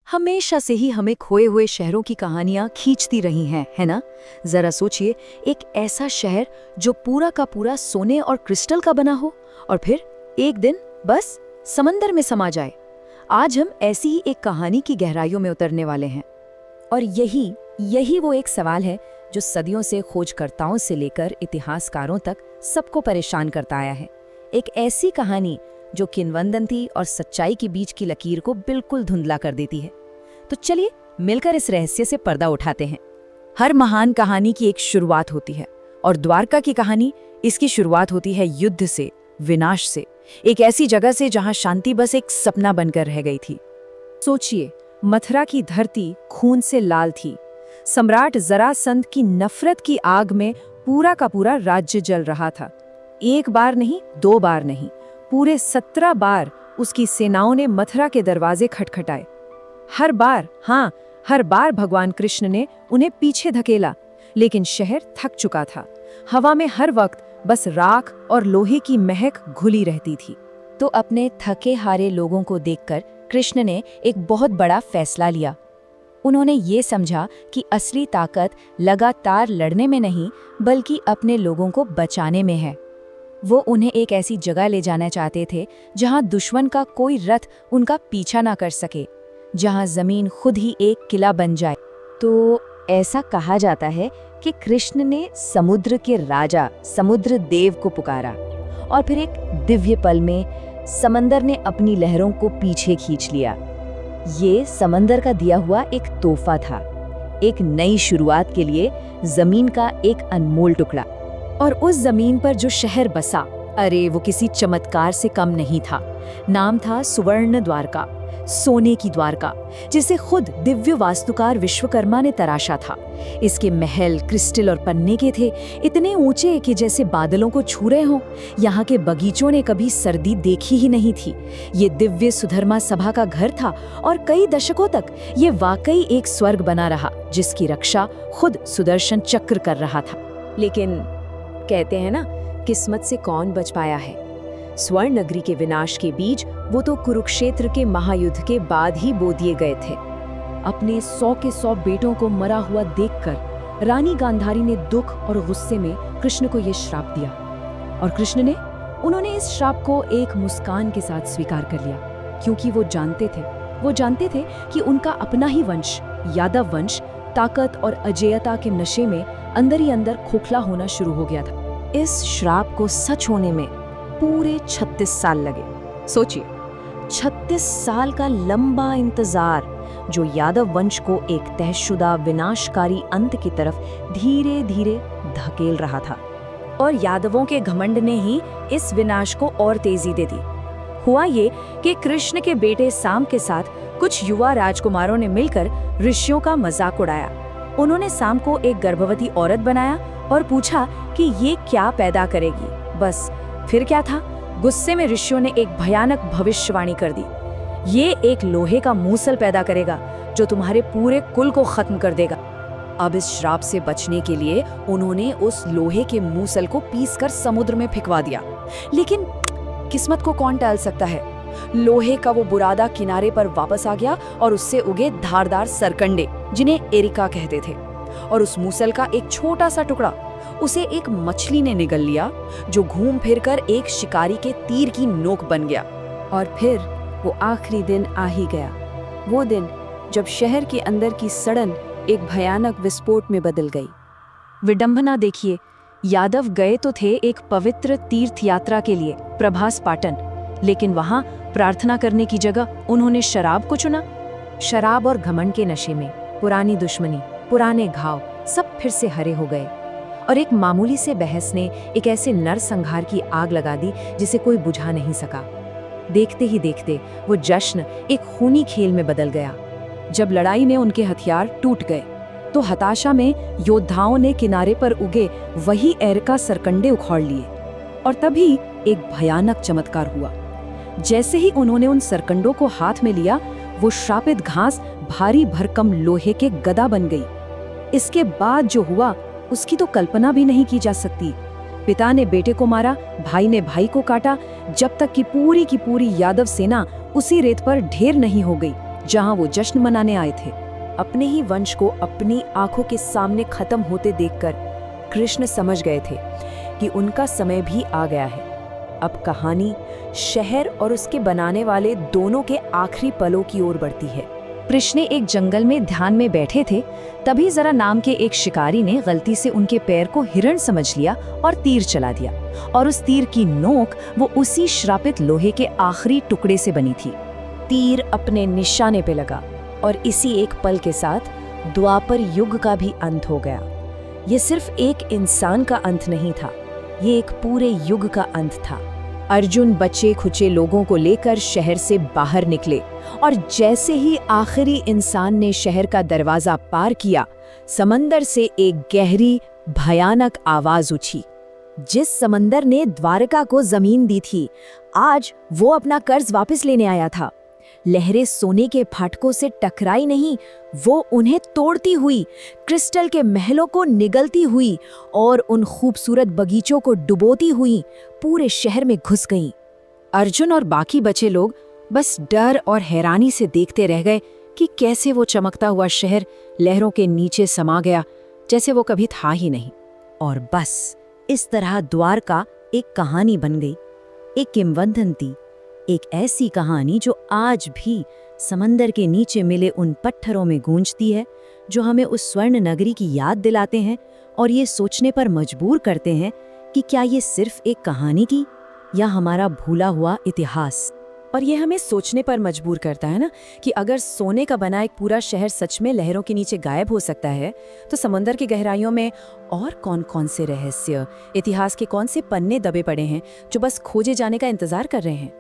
हमेशा से ही हमें खोए हुए शहरों की कहानियां खींचती रही हैं, है ना? जरा सोचिए, एक ऐसा शहर जो पूरा का पूरा सोने और क्रिस्टल का बना हो और फिर एक दिन बस समंदर में समा जाए। आज हम ऐसी ही एक कहानी की गहराइयों में उतरने वाले हैं। और यही वो एक सवाल है जो सदियों से खोजकर्ताओं से लेकर इतिहासकारों तक सबको परेशान करता आया है। एक ऐसी कहानी जो किंवदंती और सच्चाई के बीच की लकीर को बिल्कुल धुंधला कर देती है। तो चलिए मिलकर इस रहस्य से पर्दा उठाते हैं। हर महान कहानी की एक शुरुआत होती है और द्वारका की कहानी, इसकी शुरुआत होती है युद्ध से, विनाश से, एक ऐसी जगह से जहां शांति बस एक सपना बनकर रह गई थी। सोचिए, मथुरा की धरती खून से लाल थी। सम्राट जरासंध की नफरत की आग में पूरा का पूरा राज्य जल रहा था। एक बार नहीं, दो बार नहीं, पूरे 17 बार उसकी सेनाओं ने मथुरा के दरवाजे खटखटाए। हर बार भगवान कृष्ण ने उन्हें पीछे धकेला, लेकिन शहर थक चुका था। हवा में हर वक्त बस राख और लोहे की महक घुली रहती थी। तो अपने थके हारे लोगों को देखकर कृष्ण ने एक बहुत बड़ा फैसला लिया। उन्होंने ये समझा कि असली ताकत लगातार लड़ने में नहीं, बल्कि अपने लोगों को बचाने में है। वो उन्हें एक ऐसी जगह ले जाना चाहते थे जहां दुश्मन का कोई रथ उनका पीछा ना कर सके, जहां जमीन खुद ही एक किला बन जाए। तो ऐसा कहा जाता है कि कृष्ण ने समुद्र के राजा समुद्र देव को पुकारा और फिर एक दिव्य पल में समंदर ने अपनी लहरों को पीछे खींच लिया। ये समंदर का दिया हुआ एक तोहफा था, एक नई शुरुआत के लिए जमीन का एक अनमोल टुकड़ा। और उस जमीन पर जो शहर बसा, अरे वो किसी चमत्कार से कम नहीं था। नाम था सुवर्ण द्वारका, सोने की द्वारका, जिसे खुद दिव्य वास्तुकार विश्वकर्मा ने तराशा था। इसके महल क्रिस्टल और पन्ने के थे, इतने ऊंचे कि जैसे बादलों को छू रहे हों। यहाँ के बगीचों ने कभी सर्दी देखी ही नहीं थी। ये दिव्य सुधर्मा सभा का घर था और कई दशकों तक ये वाकई एक स्वर्ग बना रहा, जिसकी रक्षा खुद सुदर्शन चक्र कर रहा था। लेकिन कहते हैं ना, किस्मत से कौन बच पाया है। स्वर्ण नगरी के विनाश के बीज वो तो कुरुक्षेत्र के महायुद्ध के बाद ही बो दिए गए थे। अपने 100 के 100 बेटों को मरा हुआ देखकर रानी गांधारी ने दुख और गुस्से में कृष्ण को यह श्राप दिया, और कृष्ण ने उन्होंने इस श्राप को एक मुस्कान के साथ स्वीकार कर लिया, क्योंकि वो जानते थे कि उनका अपना ही वंश, यादव वंश, ताकत और अजेयता के नशे में अंदर ही अंदर खोखला होना शुरू हो गया था। इस श्राप को सच होने में पूरे 36 साल लगे। सोचिए, 36 साल का लंबा इंतजार जो यादव वंश को एक तहशुदा विनाशकारी अंत की तरफ धीरे धीरे धकेल रहा था। और यादवों के घमंड ने ही इस विनाश को और तेजी दे दी। हुआ ये कि कृष्ण के बेटे साम के साथ कुछ युवा राजकुमारों ने मिलकर ऋषियों का मजाक उड़ाया। उन्होंने साम को एक गर्भवती औरत बनाया और पूछा कि ये क्या पैदा करेगी। बस फिर क्या था, गुस्से में ऋषियों ने एक भयानक भविष्यवाणी कर दी। ये एक लोहे का मूसल पैदा करेगा जो तुम्हारे पूरे कुल को खत्म कर देगा। अब इस श्राप से बचने के लिए उन्होंने उस लोहे के मूसल को पीसकर समुद्र में फेंकवा दिया। लेकिन किस्मत को कौन टाल सकता है। लोहे का वो बुरादा किनारे पर वापस आ गया और उससे उगे धारदार सरकंडे, जिन्हें एरिका कहते थे। और उस मूसल का एक छोटा सा टुकड़ा उसे एक मछली ने निगल लिया, जो घूम फिरकर एक शिकारी के तीर की नोक बन गया। और फिर वो आखिरी दिन आ ही गया, वो दिन जब शहर के अंदर की सड़न एक भयानक विस्फोट में बदल गई। विडंबना देखिए, यादव गए तो थे एक पवित्र तीर्थ यात्रा के लिए प्रभास पाटन, लेकिन वहां प्रार्थना करने की जगह उन्होंने शराब को चुना। शराब और घमंड के नशे में पुरानी दुश्मनी, पुराने घाव सब फिर से हरे हो गए। और एक मामूली से बहस ने एक ऐसे नरसंहार की आग लगा दी जिसे कोई बुझा नहीं सका। देखते ही देखते वो जश्न एक खूनी खेल में बदल गया। जब लड़ाई में उनके हथियार टूट गए तो हताशा में योद्धाओं ने किनारे पर उगे वही एरिका सरकंडे उखाड़ लिए। और तभी एक भयानक चमत्कार हुआ। जैसे ही उन्होंने उन सरकंडों को हाथ में लिया, वो श्रापित घास भारी भरकम लोहे के गदा बन गई। इसके बाद जो हुआ उसकी तो कल्पना भी नहीं की जा सकती। पिता ने बेटे को मारा, भाई ने भाई को काटा, जब तक कि पूरी की पूरी यादव सेना उसी रेत पर ढेर नहीं हो गई। जहां वो जश्न मनाने आए थे। अपने ही वंश को अपनी आंखों के सामने खत्म होते देखकर कृष्ण समझ गए थे कि उनका समय भी आ गया है। अब कहानी शहर और उसके बनाने वाले दोनों के आखिरी पलों की ओर बढ़ती है। कृष्ण एक जंगल में ध्यान में बैठे थे, तभी जरा नाम के एक शिकारी ने गलती से उनके पैर को हिरण समझ लिया और तीर चला दिया, और उस तीर की नोक वो उसी श्रापित लोहे के आखिरी टुकड़े से बनी थी। तीर अपने निशाने पे लगा और इसी एक पल के साथ द्वापर युग का भी अंत हो गया। ये सिर्फ एक इंसान का अंत नहीं था, ये एक पूरे युग का अंत था। अर्जुन बचे खुचे लोगों को लेकर शहर से बाहर निकले, और जैसे ही आखिरी इंसान ने शहर का दरवाजा पार किया, समंदर से एक गहरी भयानक आवाज उठी। जिस समंदर ने द्वारका को जमीन दी थी, आज वो अपना कर्ज वापस लेने आया था। लहरें सोने के फाटकों से टकराई नहीं, वो उन्हें तोड़ती हुई, क्रिस्टल के महलों को निगलती हुई और उन खूबसूरत बगीचों को डुबोती हुई पूरे शहर में घुस गईं। अर्जुन और बाकी बचे लोग बस डर और हैरानी से देखते रह गए कि कैसे वो चमकता हुआ शहर लहरों के नीचे समा गया, जैसे वो कभी था ही नहीं। और बस इस तरह द्वारका एक कहानी बन गई, एक किंवदंती, एक ऐसी कहानी जो आज भी समंदर के नीचे मिले उन पत्थरों में गूंजती है, जो हमें उस स्वर्ण नगरी की याद दिलाते हैं और ये सोचने पर मजबूर करते हैं कि क्या ये सिर्फ एक कहानी की या हमारा भूला हुआ इतिहास। और ये हमें सोचने पर मजबूर करता है ना, कि अगर सोने का बना एक पूरा शहर सच में लहरों के नीचे गायब हो सकता है, तो समंदर की गहराइयों में और कौन कौन से रहस्य, इतिहास के कौन से पन्ने दबे पड़े हैं जो बस खोजे जाने का इंतजार कर रहे हैं।